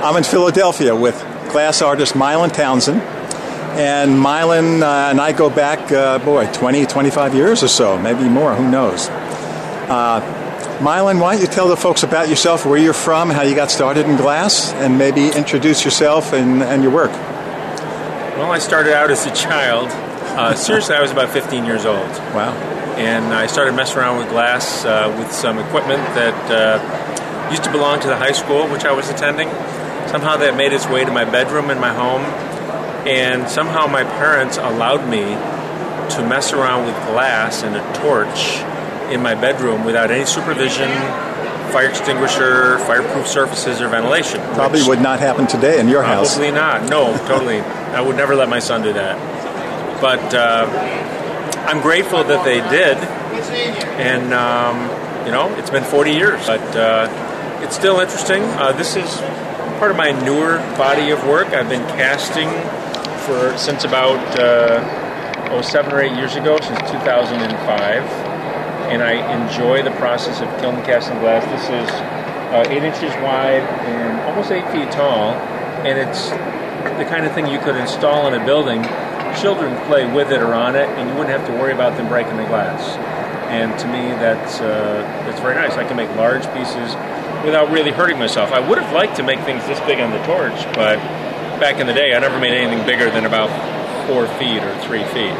I'm in Philadelphia with glass artist Milon Townsend. And Milon and I go back, 20, 25 years or so, maybe more, who knows. Milon, why don't you tell the folks about yourself, where you're from, how you got started in glass, and maybe introduce yourself and your work. Well, I started out as a child. Seriously, I was about 15 years old. Wow. And I started messing around with glass with some equipment that used to belong to the high school, which I was attending. Somehow that made its way to my bedroom in my home. And somehow my parents allowed me to mess around with glass and a torch in my bedroom without any supervision, fire extinguisher, fireproof surfaces, or ventilation. Probably would not happen today in your house. Probably not. No, totally. I would never let my son do that. But I'm grateful that they did. And, it's been 40 years. But it's still interesting. This is part of my newer body of work. I've been casting since about 7 or 8 years ago, since 2005. And I enjoy the process of kiln casting glass. This is 8 inches wide and almost 8 feet tall, and it's the kind of thing you could install in a building. Children play with it or on it, and you wouldn't have to worry about them breaking the glass. And to me, that's very nice. I can make large pieces without really hurting myself. I would have liked to make things this big on the torch, but back in the day, I never made anything bigger than about 4 feet or 3 feet.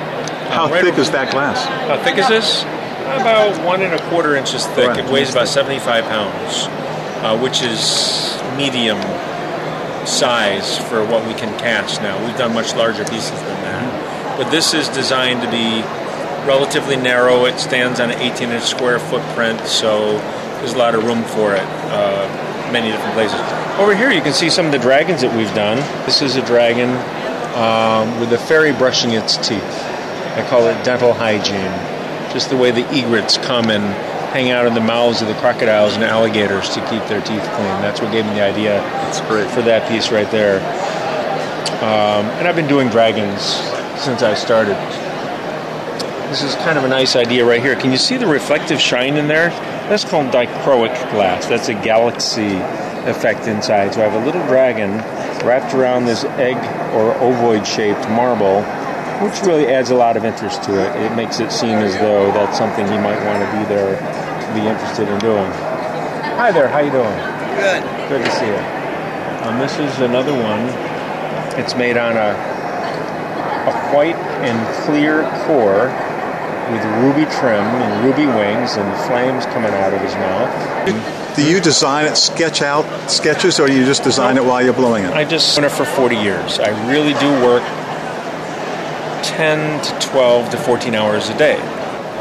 How thick is that glass? How thick is this? About 1 1/4 inches thick. Right. It weighs about 75 pounds, which is medium size for what we can cast now. We've done much larger pieces than that. But this is designed to be relatively narrow. It stands on an 18-inch square footprint, so there's a lot of room for it, many different places. Over here you can see some of the dragons that we've done. This is a dragon with a fairy brushing its teeth. I call it dental hygiene. Just the way the egrets come and hang out in the mouths of the crocodiles and alligators to keep their teeth clean. That's what gave me the idea. That's great. For that piece right there. And I've been doing dragons since I started. This is kind of a nice idea right here. Can you see the reflective shine in there? That's called dichroic glass. That's a galaxy effect inside. So I have a little dragon wrapped around this egg or ovoid-shaped marble, which really adds a lot of interest to it. It makes it seem as though that's something you might want to be there to be interested in doing. Hi there, how you doing? Good. Good to see you. This is another one. It's made on a white and clear core with ruby trim and ruby wings and flames coming out of his mouth. Do you design it, sketch out sketches, or do you just design it while you're blowing it? I just done it for 40 years. I really do work 10 to 12 to 14 hours a day.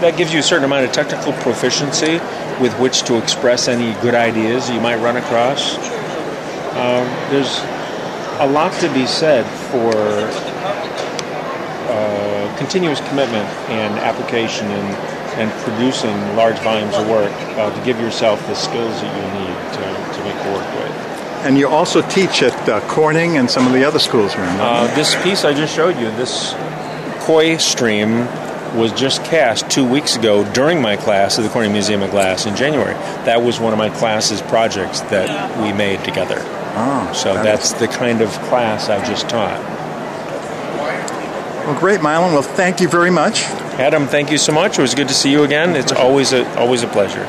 That gives you a certain amount of technical proficiency with which to express any good ideas you might run across. There's a lot to be said for continuous commitment and application and producing large volumes of work to give yourself the skills that you need to make the work with. And you also teach at Corning and some of the other schools around. This piece I just showed you, this koi stream, was just cast 2 weeks ago during my class at the Corning Museum of Glass in January. That was one of my class's projects that we made together. Oh, so that's the kind of class I just taught. Well, great, Milon. Well, thank you very much. Adam, thank you so much. It was good to see you again. It's always a pleasure.